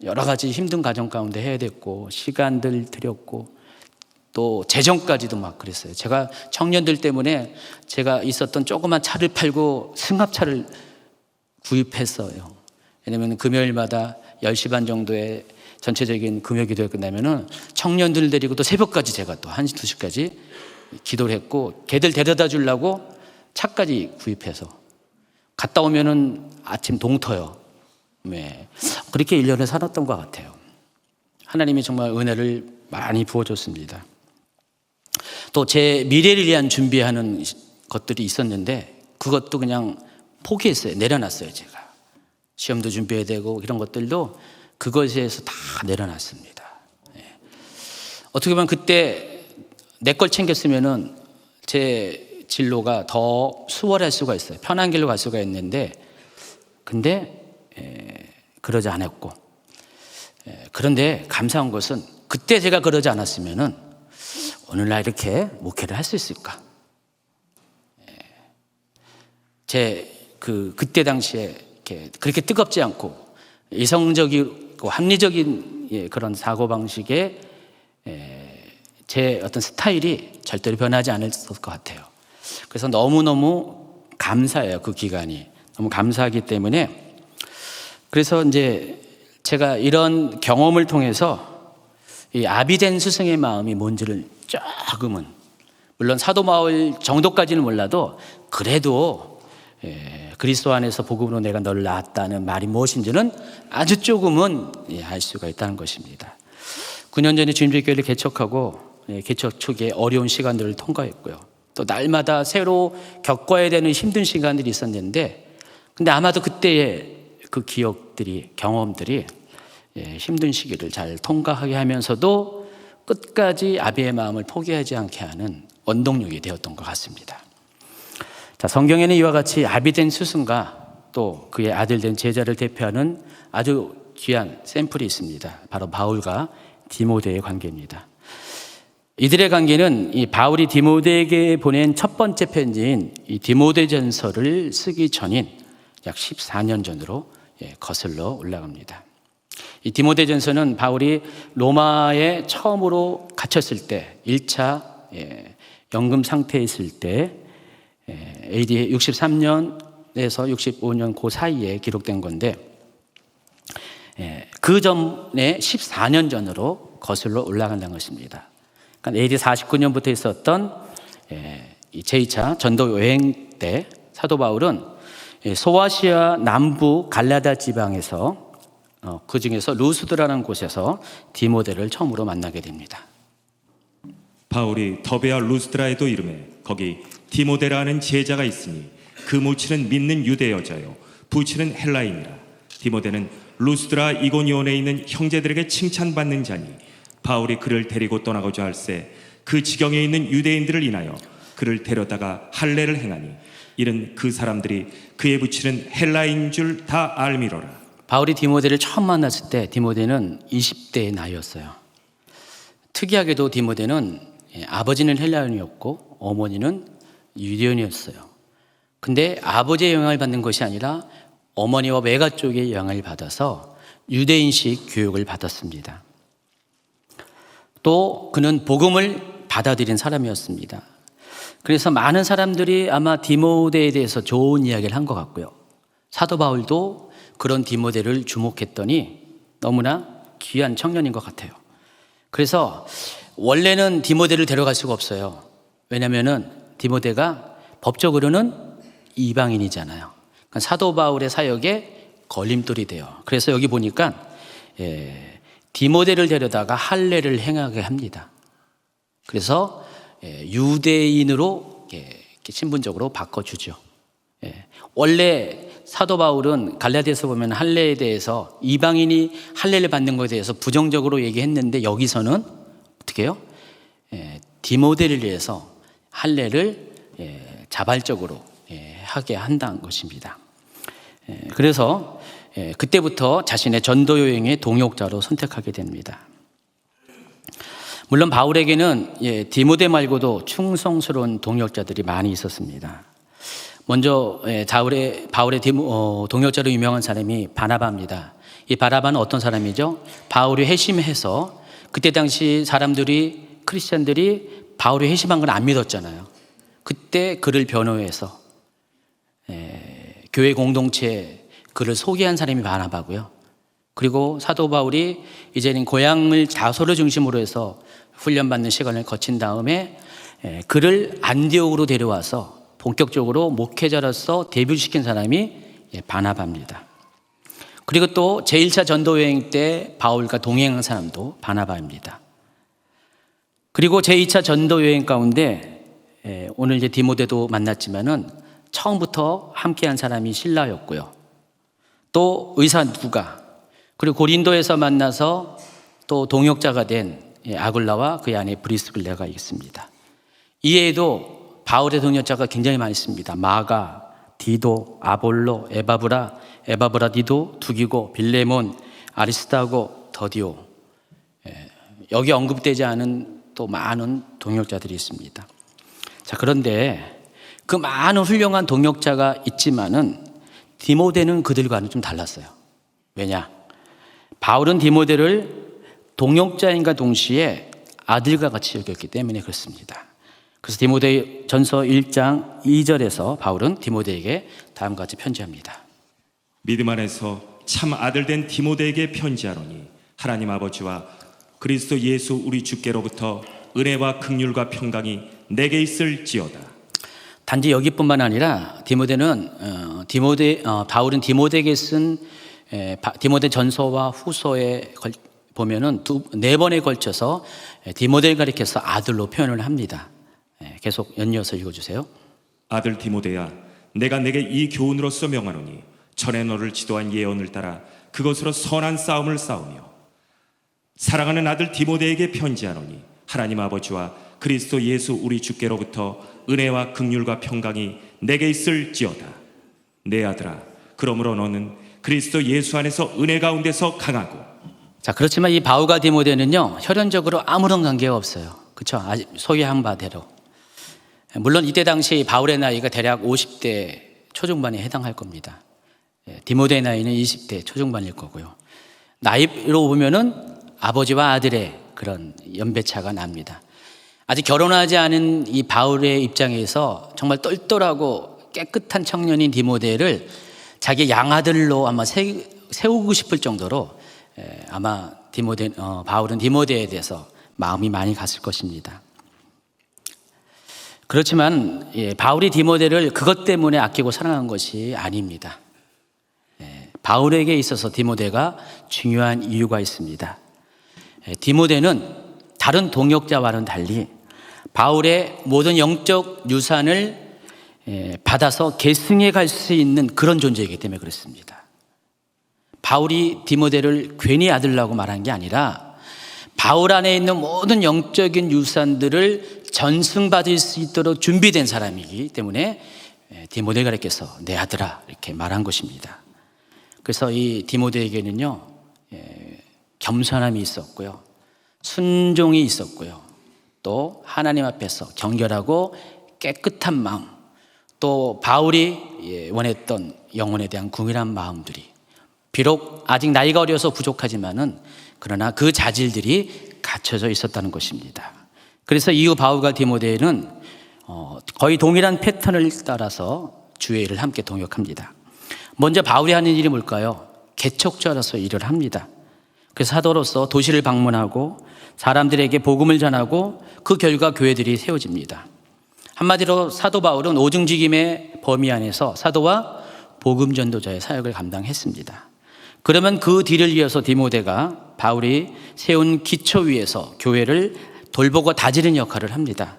여러 가지 힘든 과정 가운데 해야 됐고, 시간들 들였고, 또 재정까지도 막 그랬어요. 제가 청년들 때문에 제가 있었던 조그만 차를 팔고 승합차를 구입했어요. 왜냐하면 금요일마다 10시 반 정도에 전체적인 금요 기도가 끝나면은 청년들 데리고 또 새벽까지 제가 또 1시, 2시까지 기도를 했고, 걔들 데려다 주려고 차까지 구입해서 갔다 오면은 아침 동터요. 네. 그렇게 1년을 살았던 것 같아요. 하나님이 정말 은혜를 많이 부어줬습니다. 또 제 미래를 위한 준비하는 것들이 있었는데 그것도 그냥 포기했어요. 내려놨어요. 제가 시험도 준비해야 되고 이런 것들도 그것에 대해서 다 내려놨습니다. 어떻게 보면 그때 내 걸 챙겼으면은 제 진로가 더 수월할 수가 있어요. 편한 길로 갈 수가 있는데, 근데 그러지 않았고, 그런데 감사한 것은 그때 제가 그러지 않았으면은 오늘날 이렇게 목회를 할 수 있을까? 그때 당시에 그렇게 뜨겁지 않고 이성적이고 합리적인 그런 사고방식의 제 어떤 스타일이 절대로 변하지 않았을 것 같아요. 그래서 너무너무 감사해요. 그 기간이. 너무 감사하기 때문에. 그래서 이제 제가 이런 경험을 통해서 이 아비된 스승의 마음이 뭔지를 조금은, 물론 사도 바울 정도까지는 몰라도 그래도 그리스도 안에서 복음으로 내가 너를 낳았다는 말이 무엇인지는 아주 조금은 알 수가 있다는 것입니다. 9년 전에 주님들교회를 개척하고 개척 초기에 어려운 시간들을 통과했고요. 또 날마다 새로 겪어야 되는 힘든 시간들이 있었는데, 근데 아마도 그때의 그 기억들이, 경험들이 힘든 시기를 잘 통과하게 하면서도 끝까지 아비의 마음을 포기하지 않게 하는 원동력이 되었던 것 같습니다. 자, 성경에는 이와 같이 아비된 스승과 또 그의 아들된 제자를 대표하는 아주 귀한 샘플이 있습니다. 바로 바울과 디모데의 관계입니다. 이들의 관계는 이 바울이 디모데에게 보낸 첫 번째 편지인 이 디모데전서를 쓰기 전인 약 14년 전으로 거슬러 올라갑니다. 이 디모데전서는 바울이 로마에 처음으로 갇혔을 때, 1차 연금 상태에 있을 때 AD 63년에서 65년 그 사이에 기록된 건데, 그 전에 14년 전으로 거슬러 올라간다는 것입니다. 그러니까 AD 49년부터 있었던 제2차 전도 여행 때 사도 바울은 소아시아 남부 갈라다 지방에서 그 중에서 루스드라는 곳에서 디모데를 처음으로 만나게 됩니다. 바울이 더베아 루스드라에도 이르매 거기 디모데라는 제자가 있으니 그 모친은 믿는 유대 여자요 부친은 헬라인이라. 디모데는 루스드라 이고니온에 있는 형제들에게 칭찬받는 자니 바울이 그를 데리고 떠나고자 할새 그 지경에 있는 유대인들을 인하여 그를 데려다가 할례를 행하니 이는 그 사람들이 그의 부친은 헬라인 줄 다 알미로라. 바울이 디모데를 처음 만났을 때 디모데는 20대의 나이였어요. 특이하게도 디모데는 아버지는 헬라인이었고 어머니는 유대인이었어요. 근데 아버지의 영향을 받는 것이 아니라 어머니와 외가 쪽의 영향을 받아서 유대인식 교육을 받았습니다. 또 그는 복음을 받아들인 사람이었습니다. 그래서 많은 사람들이 아마 디모데에 대해서 좋은 이야기를 한 것 같고요. 사도 바울도 그런 디모데를 주목했더니 너무나 귀한 청년인 것 같아요. 그래서 원래는 디모데를 데려갈 수가 없어요. 왜냐하면 디모데가 법적으로는 이방인이잖아요. 그러니까 사도 바울의 사역에 걸림돌이 돼요. 그래서 여기 보니까 디모데를 데려다가 할례를 행하게 합니다. 그래서 유대인으로 신분적으로 바꿔주죠. 원래 사도 바울은 갈라디아서 보면 할례에 대해서 이방인이 할례를 받는 것에 대해서 부정적으로 얘기했는데 여기서는 어떻게 해요? 디모데를 위해서 할례를 자발적으로 하게 한다는 것입니다. 그래서 그때부터 자신의 전도 여행의 동역자로 선택하게 됩니다. 물론 바울에게는 디모데 말고도 충성스러운 동역자들이 많이 있었습니다. 먼저 바울의 동역자로 유명한 사람이 바나바입니다. 이 바나바는 어떤 사람이죠? 바울이 회심해서 그때 당시 크리스찬들이 바울이 회심한 걸 안 믿었잖아요. 그때 그를 변호해서 교회 공동체에 그를 소개한 사람이 바나바고요. 그리고 사도 바울이 이제는 고향을 다소를 중심으로 해서 훈련받는 시간을 거친 다음에 그를 안디옥으로 데려와서 본격적으로 목회자로서 데뷔시킨 사람이 바나바입니다. 그리고 또 제1차 전도 여행 때 바울과 동행한 사람도 바나바입니다. 그리고 제2차 전도 여행 가운데 오늘 이제 디모데도 만났지만은 처음부터 함께한 사람이 실라였고요. 또 의사 누가, 그리고 고린도에서 만나서 또 동역자가 된 아굴라와 그의 아내 브리스길라가 있습니다. 이외에도 바울의 동역자가 굉장히 많이 있습니다. 마가, 디도, 아볼로, 에바브라디도, 두기고, 빌레몬, 아리스타고, 더디오. 여기 언급되지 않은 또 많은 동역자들이 있습니다. 자, 그런데 그 많은 훌륭한 동역자가 있지만은 디모데는 그들과는 좀 달랐어요. 왜냐? 바울은 디모데를 동역자인과 동시에 아들과 같이 여겼기 때문에 그렇습니다. 그래서 디모데 전서 1장 2절에서 바울은 디모데에게 다음과 같이 편지합니다. 믿음 안에서 참 아들된 디모데에게 편지하노니 하나님 아버지와 그리스도 예수 우리 주께로부터 은혜와 긍휼과 평강이 내게 있을지어다. 단지 여기뿐만 아니라 바울은 디모데에게 쓴 디모데 전서와 후서에 보면은 4번에 걸쳐서 디모데를 가리켜서 아들로 표현을 합니다. 계속 연이어서 읽어주세요. 아들 디모데야, 내가 내게 이 교훈으로서 명하노니 전에 너를 지도한 예언을 따라 그것으로 선한 싸움을 싸우며 사랑하는 아들 디모데에게 편지하노니 하나님 아버지와 그리스도 예수 우리 주께로부터 은혜와 긍휼과 평강이 내게 있을지어다. 내 아들아, 그러므로 너는 그리스도 예수 안에서 은혜 가운데서 강하고. 자, 그렇지만 이 바울과 디모데는요 혈연적으로 아무런 관계가 없어요. 그렇죠? 소개한 바대로. 물론 이때 당시 바울의 나이가 대략 50대 초중반에 해당할 겁니다. 디모데의 나이는 20대 초중반일 거고요. 나이로 보면은 아버지와 아들의 그런 연배차가 납니다. 아직 결혼하지 않은 이 바울의 입장에서 정말 똘똘하고 깨끗한 청년인 디모데를 자기 양아들로 아마 세우고 싶을 정도로 아마 바울은 디모데에 대해서 마음이 많이 갔을 것입니다. 그렇지만 바울이 디모데를 그것 때문에 아끼고 사랑한 것이 아닙니다. 바울에게 있어서 디모데가 중요한 이유가 있습니다. 디모데는 다른 동역자와는 달리 바울의 모든 영적 유산을 받아서 계승해 갈 수 있는 그런 존재이기 때문에 그렇습니다. 바울이 디모데를 괜히 아들라고 말한 게 아니라 바울 안에 있는 모든 영적인 유산들을 전승받을 수 있도록 준비된 사람이기 때문에 디모데가 이렇게서 내 아들아 이렇게 말한 것입니다. 그래서 이 디모데에게는요 겸손함이 있었고요, 순종이 있었고요, 또 하나님 앞에서 정결하고 깨끗한 마음, 또 바울이 원했던 영혼에 대한 궁일한 마음들이 비록 아직 나이가 어려서 부족하지만은 그러나 그 자질들이 갖춰져 있었다는 것입니다. 그래서 이후 바울과 디모데는 거의 동일한 패턴을 따라서 주의 일을 함께 동역합니다. 먼저 바울이 하는 일이 뭘까요? 개척자로서 일을 합니다. 그래서 사도로서 도시를 방문하고 사람들에게 복음을 전하고 그 결과 교회들이 세워집니다. 한마디로 사도 바울은 오중직임의 범위 안에서 사도와 복음 전도자의 사역을 감당했습니다. 그러면 그 뒤를 이어서 디모데가 바울이 세운 기초 위에서 교회를 돌보고 다지는 역할을 합니다.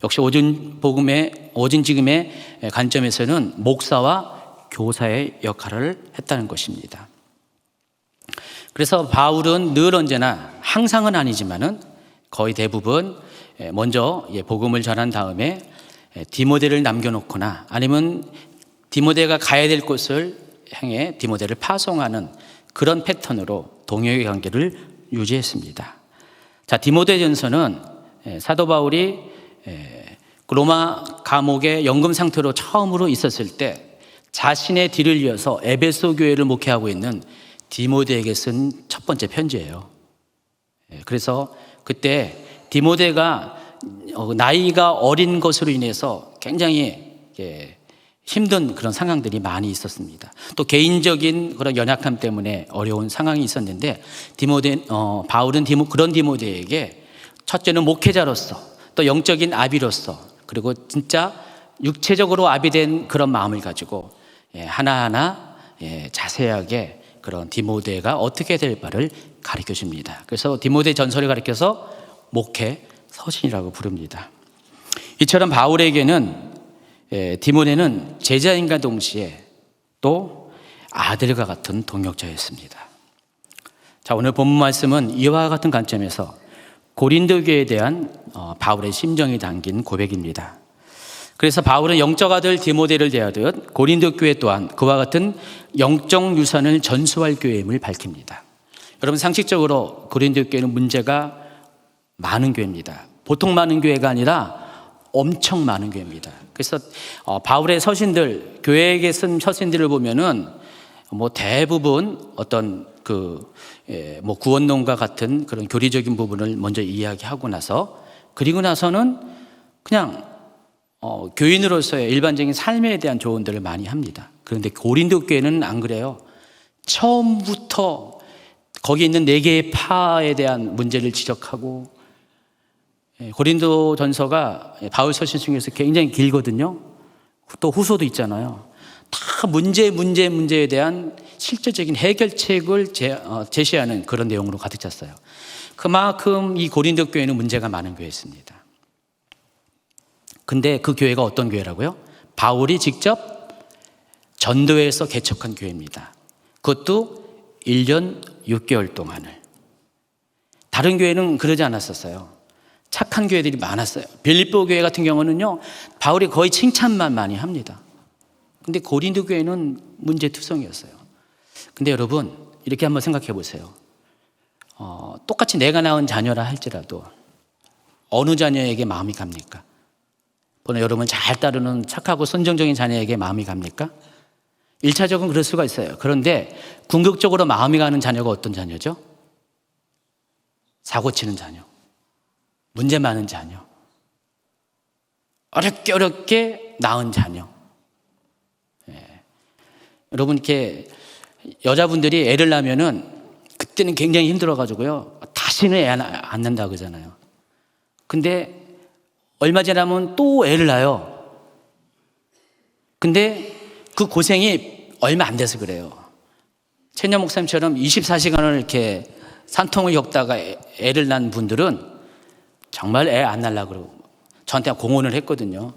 역시 오중직임의 관점에서는 목사와 교사의 역할을 했다는 것입니다. 그래서 바울은 늘 언제나, 항상은 아니지만은 거의 대부분 먼저 복음을 전한 다음에 디모데를 남겨놓거나 아니면 디모데가 가야 될 곳을 향해 디모데를 파송하는 그런 패턴으로 동역의 관계를 유지했습니다. 자, 디모데전서는 사도 바울이 로마 감옥의 연금 상태로 처음으로 있었을 때 자신의 뒤를 이어서 에베소 교회를 목회하고 있는 디모데에게 쓴 첫 번째 편지예요. 그래서 그때 디모데가 나이가 어린 것으로 인해서 굉장히 힘든 그런 상황들이 많이 있었습니다. 또 개인적인 그런 연약함 때문에 어려운 상황이 있었는데 바울은 그런 디모데에게 첫째는 목회자로서, 또 영적인 아비로서, 그리고 진짜 육체적으로 아비된 그런 마음을 가지고 하나하나 자세하게 그런 디모데가 어떻게 될 바를 가르쳐 줍니다. 그래서 디모데 전서를 가르쳐서 목회 서신이라고 부릅니다. 이처럼 바울에게는 디모데는 제자인과 동시에 또 아들과 같은 동역자였습니다. 자, 오늘 본문 말씀은 이와 같은 관점에서 고린도 교회에 대한 바울의 심정이 담긴 고백입니다. 그래서 바울은 영적 아들 디모데를 대하듯 고린도 교회 또한 그와 같은 영적 유산을 전수할 교회임을 밝힙니다. 여러분, 상식적으로 고린도 교회는 문제가 많은 교회입니다. 보통 많은 교회가 아니라 엄청 많은 교회입니다. 그래서 바울의 서신들, 교회에게 쓴 서신들을 보면은 대부분 어떤 구원론과 같은 그런 교리적인 부분을 먼저 이야기하고 나서, 그리고 나서는 그냥 교인으로서의 일반적인 삶에 대한 조언들을 많이 합니다. 그런데 고린도 교회는 안 그래요. 처음부터 거기 있는 4개의 파에 대한 문제를 지적하고, 고린도 전서가 바울 서신 중에서 굉장히 길거든요. 또 후소도 있잖아요. 다 문제에 대한 실질적인 해결책을 제시하는 그런 내용으로 가득 찼어요. 그만큼 이 고린도 교회는 문제가 많은 교회였습니다. 근데 그 교회가 어떤 교회라고요? 바울이 직접 전도해서 개척한 교회입니다. 그것도 1년 6개월 동안을. 다른 교회는 그러지 않았었어요. 착한 교회들이 많았어요. 빌립보 교회 같은 경우는요, 바울이 거의 칭찬만 많이 합니다. 근데 고린도 교회는 문제투성이었어요. 근데 여러분, 이렇게 한번 생각해 보세요. 똑같이 내가 낳은 자녀라 할지라도 어느 자녀에게 마음이 갑니까? 보는 여러분 잘 따르는 착하고 선정적인 자녀에게 마음이 갑니까? 1차적으로 그럴 수가 있어요. 그런데 궁극적으로 마음이 가는 자녀가 어떤 자녀죠? 사고치는 자녀, 문제 많은 자녀, 어렵게 낳은 자녀. 여러분, 이렇게 여자분들이 애를 낳으면은 그때는 굉장히 힘들어가지고요, 다시는 애 안 낳는다 그러잖아요. 근데 얼마 지나면 또 애를 낳아요. 근데 그 고생이 얼마 안 돼서 그래요. 최냐 목사님처럼 24시간을 이렇게 산통을 겪다가 애를 낳은 분들은 정말 애 안 낳으려고 그러고 저한테 공언을 했거든요.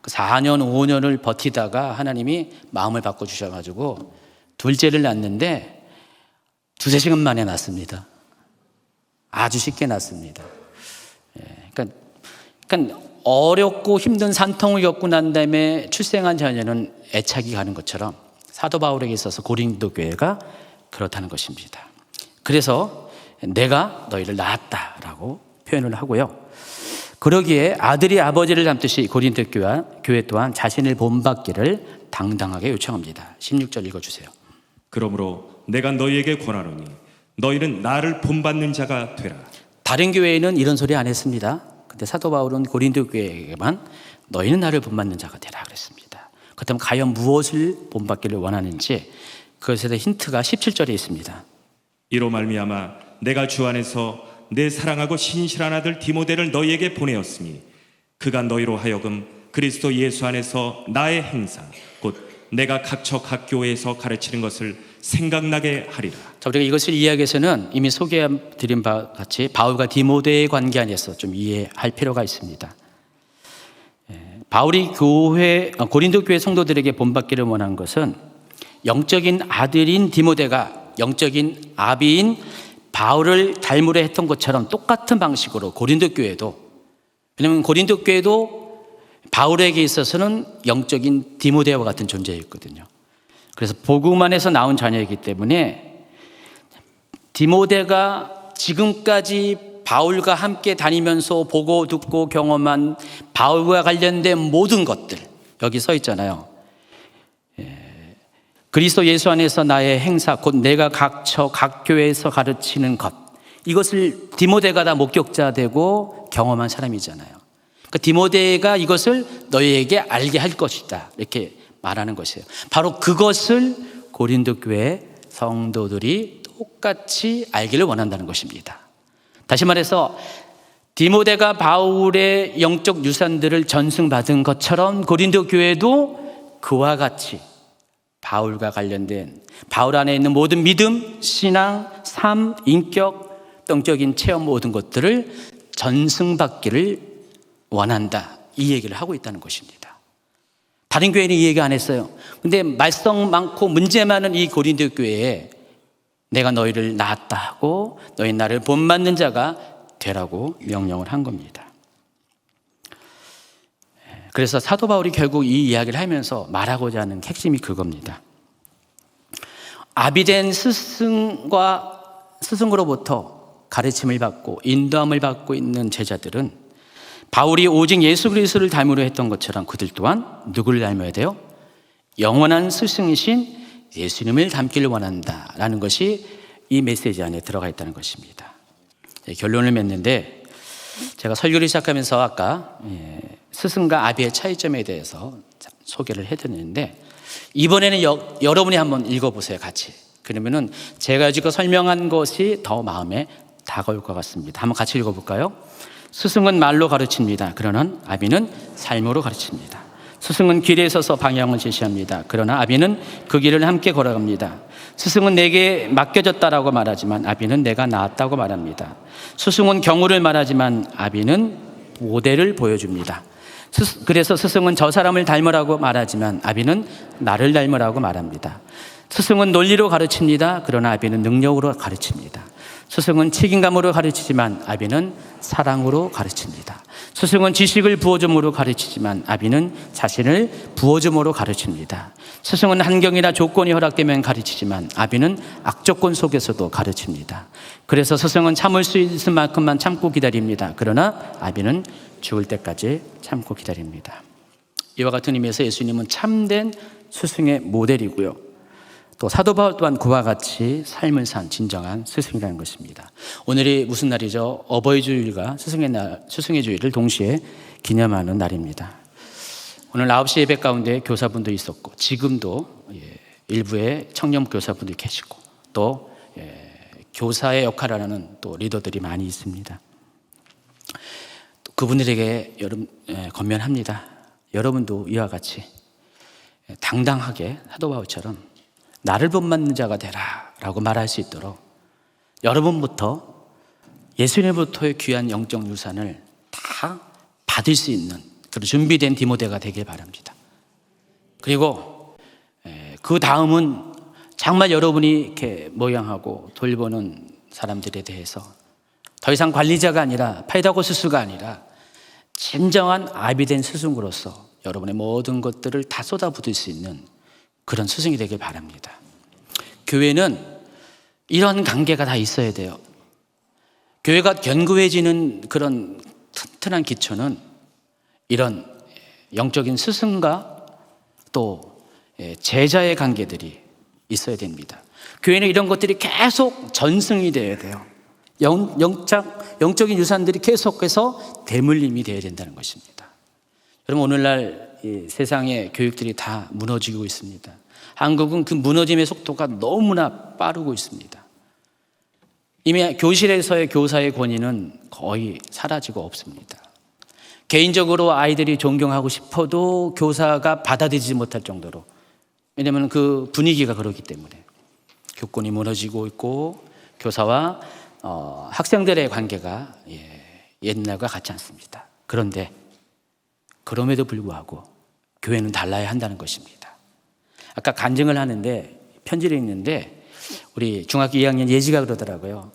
4년, 5년을 버티다가 하나님이 마음을 바꿔주셔가지고 둘째를 낳았는데 2-3시간 만에 낳습니다. 아주 쉽게 낳습니다. 그러니까 어렵고 힘든 산통을 겪고 난 다음에 출생한 자녀는 애착이 가는 것처럼 사도 바울에게 있어서 고린도 교회가 그렇다는 것입니다. 그래서 내가 너희를 낳았다라고 표현을 하고요. 그러기에 아들이 아버지를 닮듯이 고린도 교회 또한 자신을 본받기를 당당하게 요청합니다. 16절 읽어주세요. 그러므로 내가 너희에게 권하노니 너희는 나를 본받는 자가 되라. 다른 교회에는 이런 소리 안 했습니다. 근데 사도 바울은 고린도 교회에게만 너희는 나를 본받는 자가 되라 그랬습니다. 그렇다면 과연 무엇을 본받기를 원하는지 그것에 대한 힌트가 17절에 있습니다. 이로 말미암아 내가 주 안에서 내 사랑하고 신실한 아들 디모데를 너희에게 보내었으니 그가 너희로 하여금 그리스도 예수 안에서 나의 행사 곧 내가 각처 각 교회에서 가르치는 것을 생각나게 하리라. 자, 우리가 이것을 이해하기위해서는 이미 소개해드린 바와 같이 바울과 디모데의 관계 안에서 좀 이해할 필요가 있습니다. 바울이 고린도 교회 성도들에게 본받기를 원한 것은 영적인 아들인 디모데가 영적인 아비인 바울을 닮으려 했던 것처럼 똑같은 방식으로 고린도 교회도, 왜냐하면 고린도 교회도 바울에게 있어서는 영적인 디모데와 같은 존재였거든요. 그래서 복음 안에서 나온 자녀이기 때문에 디모데가 지금까지 바울과 함께 다니면서 보고 듣고 경험한 바울과 관련된 모든 것들, 여기 서 있잖아요. 그리스도 예수 안에서 나의 행사, 곧 내가 각 처, 각 교회에서 가르치는 것, 이것을 디모데가 다 목격자 되고 경험한 사람이잖아요. 그러니까 디모데가 이것을 너희에게 알게 할 것이다, 이렇게 말하는 것이에요. 바로 그것을 고린도 교회 성도들이 똑같이 알기를 원한다는 것입니다. 다시 말해서 디모데가 바울의 영적 유산들을 전승받은 것처럼 고린도 교회도 그와 같이 바울과 관련된 바울 안에 있는 모든 믿음, 신앙, 삶, 인격, 영적인 체험 모든 것들을 전승받기를 원한다, 이 얘기를 하고 있다는 것입니다. 다른 교회는 이 얘기 안 했어요. 근데 말썽 많고 문제 많은 이 고린도 교회에 내가 너희를 낳았다 하고 너희 나를 본받는 자가 되라고 명령을 한 겁니다. 그래서 사도 바울이 결국 이 이야기를 하면서 말하고자 하는 핵심이 그겁니다. 아비된 스승으로부터 가르침을 받고 인도함을 받고 있는 제자들은 바울이 오직 예수 그리스도를 닮으려 했던 것처럼 그들 또한 누구를 닮아야 돼요? 영원한 스승이신 예수님을 닮기를 원한다라는 것이 이 메시지 안에 들어가 있다는 것입니다. 결론을 맺는데, 제가 설교를 시작하면서 아까 스승과 아비의 차이점에 대해서 소개를 해드렸는데, 이번에는 여러분이 한번 읽어보세요, 같이. 그러면은 제가 지금 설명한 것이 더 마음에 다가올 것 같습니다. 한번 같이 읽어볼까요? 스승은 말로 가르칩니다. 그러나 아비는 삶으로 가르칩니다. 스승은 길에 서서 방향을 제시합니다. 그러나 아비는 그 길을 함께 걸어갑니다. 스승은 내게 맡겨졌다라고 말하지만 아비는 내가 낳았다고 말합니다. 스승은 경우를 말하지만 아비는 모델을 보여줍니다. 그래서 스승은 저 사람을 닮으라고 말하지만 아비는 나를 닮으라고 말합니다. 스승은 논리로 가르칩니다. 그러나 아비는 능력으로 가르칩니다. 스승은 책임감으로 가르치지만 아비는 사랑으로 가르칩니다. 스승은 지식을 부어줌으로 가르치지만 아비는 자신을 부어줌으로 가르칩니다. 스승은 환경이나 조건이 허락되면 가르치지만 아비는 악조건 속에서도 가르칩니다. 그래서 스승은 참을 수 있을 만큼만 참고 기다립니다. 그러나 아비는 죽을 때까지 참고 기다립니다. 이와 같은 의미에서 예수님은 참된 스승의 모델이고요, 또 사도 바울 또한 그와 같이 삶을 산 진정한 스승이라는 것입니다. 오늘이 무슨 날이죠? 어버이 주일과 스승의 날, 스승의 주일을 동시에 기념하는 날입니다. 오늘 9시 예배 가운데 교사분도 있었고, 지금도 일부의 청년 교사분들이 계시고, 또 교사의 역할을 하는 또 리더들이 많이 있습니다. 또 그분들에게 여러분 권면합니다. 여러분도 이와 같이 당당하게 사도 바울처럼 나를 본받는 자가 되라 라고 말할 수 있도록 여러분부터 예수님부터의 귀한 영적 유산을 다 받을 수 있는 그런 준비된 디모데가 되길 바랍니다. 그리고 그 다음은 정말 여러분이 이렇게 모양하고 돌보는 사람들에 대해서 더 이상 관리자가 아니라 페다고스스가 아니라 진정한 아비된 스승으로서 여러분의 모든 것들을 다 쏟아붓을 수 있는 그런 스승이 되길 바랍니다. 교회는 이런 관계가 다 있어야 돼요. 교회가 견고해지는 그런 튼튼한 기초는 이런 영적인 스승과 또 제자의 관계들이 있어야 됩니다. 교회는 이런 것들이 계속 전승이 되어야 돼요. 영적인 유산들이 계속해서 대물림이 되어야 된다는 것입니다. 여러분, 오늘날 이 세상의 교육들이 다 무너지고 있습니다. 한국은 그 무너짐의 속도가 너무나 빠르고 있습니다. 이미 교실에서의 교사의 권위는 거의 사라지고 없습니다. 개인적으로 아이들이 존경하고 싶어도 교사가 받아들이지 못할 정도로, 왜냐하면 그 분위기가 그렇기 때문에 교권이 무너지고 있고 교사와 학생들의 관계가 옛날과 같지 않습니다. 그런데 그럼에도 불구하고 교회는 달라야 한다는 것입니다. 아까 간증을 하는데 편지를 읽는데 우리 중학교 2학년 예지가 그러더라고요.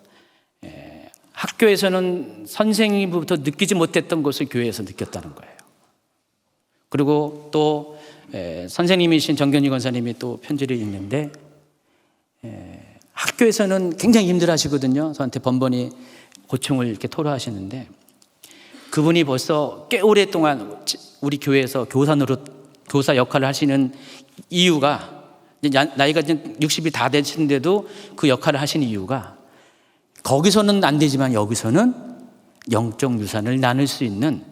학교에서는 선생님부터 느끼지 못했던 것을 교회에서 느꼈다는 거예요. 그리고 또 선생님이신 정견희 권사님이 또 편지를 읽는데 학교에서는 굉장히 힘들어하시거든요. 저한테 번번이 고충을 이렇게 토로하시는데 그분이 벌써 꽤 오랫동안 우리 교회에서 교사 역할을 하시는 이유가 나이가 60이 다 되시는데도 그 역할을 하시는 이유가 거기서는 안 되지만 여기서는 영적 유산을 나눌 수 있는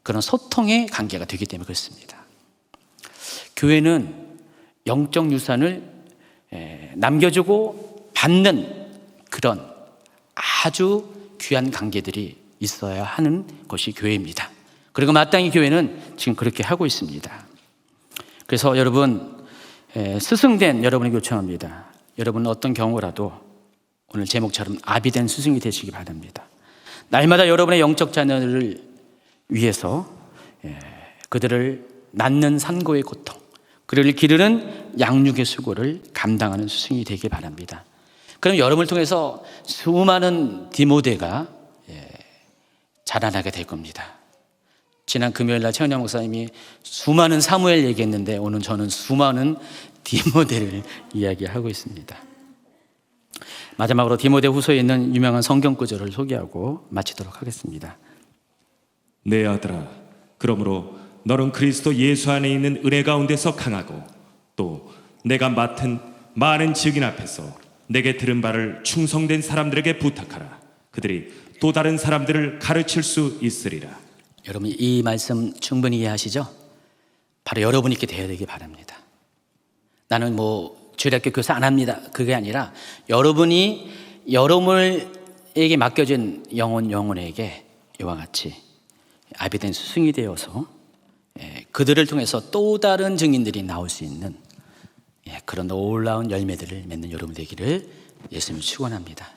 그런 소통의 관계가 되기 때문에 그렇습니다. 교회는 영적 유산을 남겨주고 받는 그런 아주 귀한 관계들이 있어야 하는 것이 교회입니다. 그리고 마땅히 교회는 지금 그렇게 하고 있습니다. 그래서 여러분 스승된 여러분에게 요청합니다. 여러분은 어떤 경우라도 오늘 제목처럼 아비된 스승이 되시기 바랍니다. 날마다 여러분의 영적 자녀를 위해서 그들을 낳는 산고의 고통, 그를 기르는 양육의 수고를 감당하는 스승이 되길 바랍니다. 그럼 여러분을 통해서 수많은 디모데가 자라나게 될 겁니다. 지난 금요일날 최은영 목사님이 수많은 사무엘 얘기했는데 오늘 저는 수많은 디모데를 이야기하고 있습니다. 마지막으로 디모데 후서에 있는 유명한 성경 구절을 소개하고 마치도록 하겠습니다. 내 아들아, 그러므로 너는 그리스도 예수 안에 있는 은혜 가운데서 강하고 또 내가 맡은 많은 증인 앞에서 내게 들은 바를 충성된 사람들에게 부탁하라. 그들이 또 다른 사람들을 가르칠 수 있으리라. 여러분 이 말씀 충분히 이해하시죠? 바로 여러분이 이렇게 되어야 되기 바랍니다. 나는 주일학교 교사 안 합니다. 그게 아니라 여러분이 여러분에게 맡겨진 영혼에게 이와 같이 아비된 스승이 되어서 그들을 통해서 또 다른 증인들이 나올 수 있는 그런 놀라운 열매들을 맺는 여러분 되기를 예수님을 축원합니다.